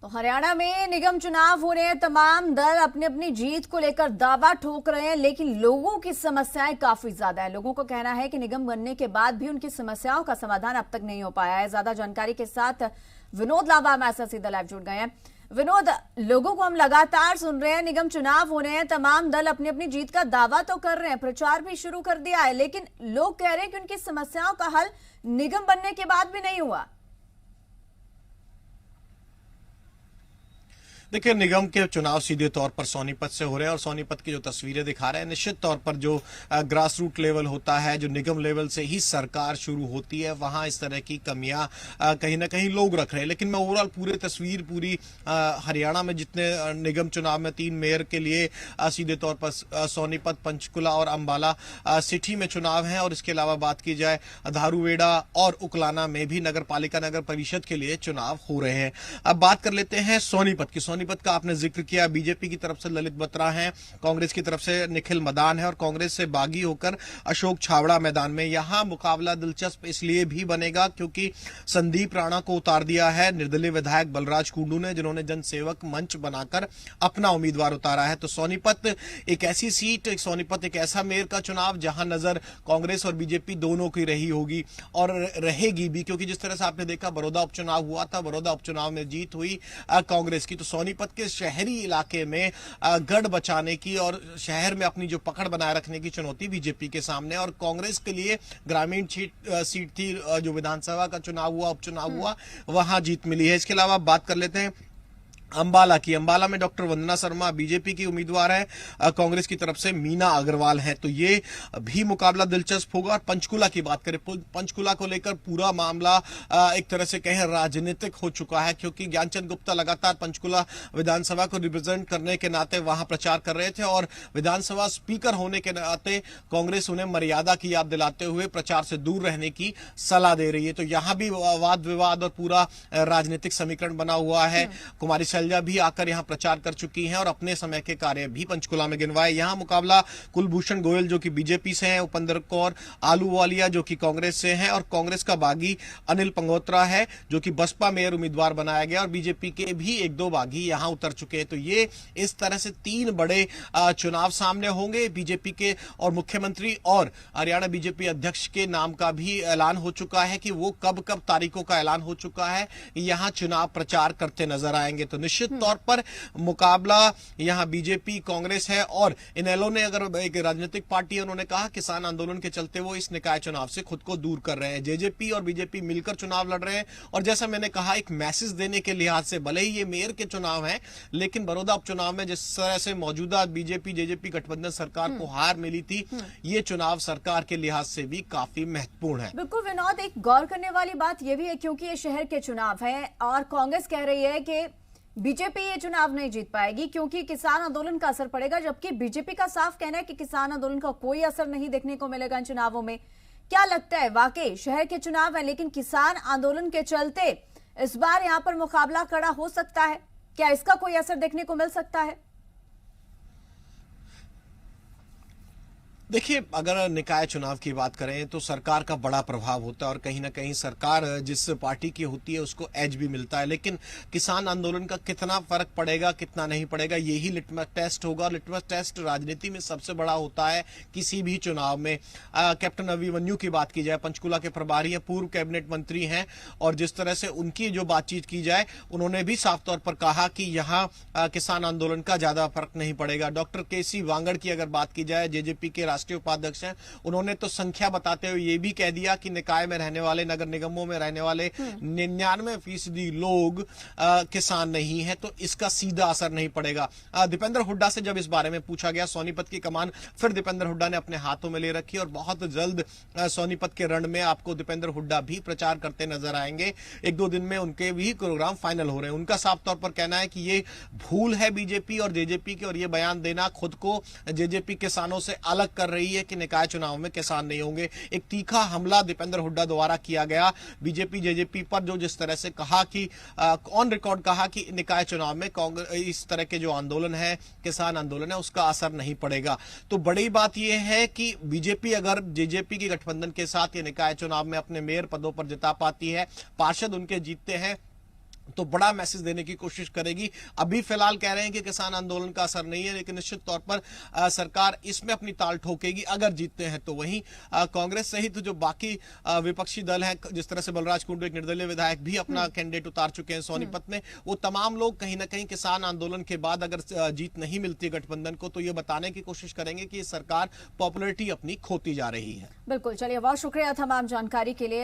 तो हरियाणा में निगम चुनाव हो रहे हैं। तमाम दल अपनी अपनी जीत को लेकर दावा ठोक रहे हैं, लेकिन लोगों की समस्याएं काफी ज्यादा है। लोगों को कहना है कि निगम बनने के बाद भी उनकी समस्याओं का समाधान अब तक नहीं हो पाया है। ज्यादा जानकारी के साथ विनोद लांबा हमारे साथ सीधा लाइव जुड़ गए हैं। विनोद, लोगों को हम लगातार सुन रहे हैं, निगम चुनाव हो रहे हैं, तमाम दल अपनी अपनी जीत का दावा तो कर रहे हैं, प्रचार भी शुरू कर दिया है, लेकिन लोग कह रहे हैं कि उनकी समस्याओं का हल निगम बनने के बाद भी नहीं हुआ। देखिए, निगम के चुनाव सीधे तौर पर सोनीपत से हो रहे हैं और सोनीपत की जो तस्वीरें दिखा रहे हैं, निश्चित तौर पर जो ग्रास रूट लेवल होता है, जो निगम लेवल से ही सरकार शुरू होती है, वहां इस तरह की कमियां कहीं ना कहीं लोग रख रहे हैं। लेकिन मैं ओवरऑल पूरी तस्वीर हरियाणा में जितने निगम चुनाव में 3 मेयर के लिए सीधे तौर पर सोनीपत, पंचकुला और अंबाला सिटी में चुनाव है, और इसके अलावा बात की जाए धारूवेड़ा और उकलाना में भी नगर पालिका, नगर परिषद के लिए चुनाव हो रहे हैं। अब बात कर लेते हैं सोनीपत की। सोनीपत का आपने जिक्र किया, बीजेपी की तरफ से ललित बत्रा हैं, कांग्रेस की तरफ से निखिल मदान है और कांग्रेस से बागी होकर अशोक छावड़ा मैदान में। यहां मुकाबला दिलचस्प इसलिए भी बनेगा क्योंकि संदीप राणा को उतार दिया है निर्दलीय विधायक बलराज कुंडू ने, जिन्होंने जनसेवक मंच बनाकर अपना उम्मीदवार उतारा है। तो सोनीपत एक ऐसी सीट, सोनीपत एक ऐसा मेयर का चुनाव जहां नजर कांग्रेस और बीजेपी दोनों की रही होगी और रहेगी भी, क्योंकि जिस तरह से आपने देखा बड़ौदा उपचुनाव हुआ था, बड़ौदा उपचुनाव में जीत हुई कांग्रेस की। तो सोनीपत के शहरी इलाके में गढ़ बचाने की और शहर में अपनी जो पकड़ बनाए रखने की चुनौती बीजेपी के सामने, और कांग्रेस के लिए ग्रामीण सीट थी जो विधानसभा का चुनाव हुआ, उपचुनाव हुआ, वहां जीत मिली है। इसके अलावा बात कर लेते हैं अंबाला की। अंबाला में डॉक्टर वंदना शर्मा बीजेपी की उम्मीदवार है, कांग्रेस की तरफ से मीना अग्रवाल है, तो ये भी मुकाबला दिलचस्प होगा। और पंचकुला की बात करें, पंचकुला को लेकर पूरा मामला एक तरह से कहें राजनीतिक हो चुका है, क्योंकि ज्ञानचंद गुप्ता लगातार पंचकुला विधानसभा को रिप्रेजेंट करने के नाते वहां प्रचार कर रहे थे, और विधानसभा स्पीकर होने के नाते कांग्रेस उन्हें मर्यादा की याद दिलाते हुए प्रचार से दूर रहने की सलाह दे रही है। तो यहां भी वाद विवाद और पूरा राजनीतिक समीकरण बना हुआ है। कुमारी शैलजा भी आकर यहां प्रचार कर चुकी हैं और अपने समय के कार्य भी पंचकुला में गिनवाए। यहां मुकाबला कुलभूषण गोयल जो कि बीजेपी से हैं, उपेंद्र कौर आलूवालिया जो कि कांग्रेस से हैं, और कांग्रेस का बागी अनिल पंगोत्रा है जो कि बसपा मेयर उम्मीदवार बनाया गया, और बीजेपी के भी 1-2 बागी यहां उतर चुके हैं। तो ये इस तरह से 3 बड़े चुनाव सामने होंगे। बीजेपी के और मुख्यमंत्री और हरियाणा बीजेपी अध्यक्ष के नाम का भी ऐलान हो चुका है कि वो कब कब तारीखों का ऐलान हो चुका है, यहां चुनाव प्रचार करते नजर आएंगे। तो निश्चित तौर पर मुकाबला यहां बीजेपी कांग्रेस है, और इनेलो ने अगर एक राजनीतिक पार्टी है, उन्होंने कहा किसान आंदोलन के चलते वो इस निकाय चुनाव से खुद को दूर कर रहे हैं। जेजेपी और बीजेपी मिलकर चुनाव लड़ रहे हैं, और जैसा मैंने कहा एक मैसेज देने के लिहाज से भले ही ये मेयर के चुनाव है, लेकिन बड़ौदा उपचुनाव में जिस तरह से मौजूदा बीजेपी जेजेपी गठबंधन सरकार को हार मिली थी, ये चुनाव सरकार के लिहाज से भी काफी महत्वपूर्ण है। बिल्कुल विनोद, एक गौर करने वाली बात यह भी है क्योंकि ये शहर के चुनाव है और कांग्रेस कह रही है कि बीजेपी ये चुनाव नहीं जीत पाएगी क्योंकि किसान आंदोलन का असर पड़ेगा, जबकि बीजेपी का साफ कहना है कि किसान आंदोलन का कोई असर नहीं देखने को मिलेगा इन चुनावों में। क्या लगता है, वाकई शहर के चुनाव है लेकिन किसान आंदोलन के चलते इस बार यहां पर मुकाबला कड़ा हो सकता है? क्या इसका कोई असर देखने को मिल सकता है? देखिए, अगर निकाय चुनाव की बात करें तो सरकार का बड़ा प्रभाव होता है, और कहीं ना कहीं सरकार जिस पार्टी की होती है उसको एज भी मिलता है। लेकिन किसान आंदोलन का कितना फर्क पड़ेगा, कितना नहीं पड़ेगा, यही लिटमस टेस्ट होगा। लिटमस टेस्ट राजनीति में सबसे बड़ा होता है किसी भी चुनाव में। कैप्टन अभिमन्यु की बात की जाए, पंचकुला के प्रभारी हैं, पूर्व कैबिनेट मंत्री हैं, और जिस तरह से उनकी जो बातचीत की जाए, उन्होंने भी साफ तौर पर कहा कि यहाँ किसान आंदोलन का ज्यादा फर्क नहीं पड़ेगा। डॉक्टर केसी वांगड़ की अगर बात की जाए, जेजेपी के राष्ट्रीय उपाध्यक्ष हैं, उन्होंने तो संख्या बताते हुए यह भी कह दिया कि निकाय में रहने वाले, नगर निगमों में रहने वाले 99% लोग किसान नहीं है, तो इसका सीधा असर नहीं पड़ेगा। दीपेंद्र हुड्डा से जब इस बारे में पूछा गया, सोनीपत की कमान फिर दीपेंद्र हुड्डा ने अपने हाथों में ले रखी, और बहुत जल्द सोनीपत के रण में आपको दीपेंद्र हुड्डा भी प्रचार करते नजर आएंगे। 1-2 दिन में उनके भी प्रोग्राम फाइनल हो रहे हैं। उनका साफ तौर पर कहना है कि ये भूल है बीजेपी और जेजेपी की, और ये बयान देना खुद को जेजेपी किसानों से अलग कर रही है कि निकाय चुनाव में किसान नहीं होंगे। एक तीखा हमला दीपेंद्र हुड्डा द्वारा किया गया बीजेपी जेजेपी पर, जो जिस तरह से कहा कि ऑन रिकॉर्ड कहा कि निकाय चुनाव में कांग्रेस इस तरह के जो आंदोलन है, किसान आंदोलन है, उसका असर नहीं पड़ेगा। तो बड़ी बात यह है कि बीजेपी अगर जेजेपी की गठबंधन के साथ ये निकाय चुनाव में अपने मेयर पदों पर जिता पाती है, पार्षद उनके जीतते हैं, तो बड़ा मैसेज देने की कोशिश करेगी। अभी फिलहाल कह रहे हैं कि किसान आंदोलन का असर नहीं है, लेकिन निश्चित तौर पर सरकार इसमें अपनी ताल ठोकेगी अगर जीतते हैं तो। वहीं कांग्रेस सहित जो बाकी विपक्षी दल हैं, जिस तरह से बलराज कुंडू एक निर्दलीय विधायक भी अपना कैंडिडेट उतार चुके हैं सोनीपत में, वो तमाम लोग कहीं ना कहीं किसान आंदोलन के बाद अगर जीत नहीं मिलती गठबंधन को तो ये बताने की कोशिश करेंगे कि सरकार पॉपुलरिटी अपनी खोती जा रही है। बिल्कुल, चलिए बहुत शुक्रिया तमाम जानकारी के लिए।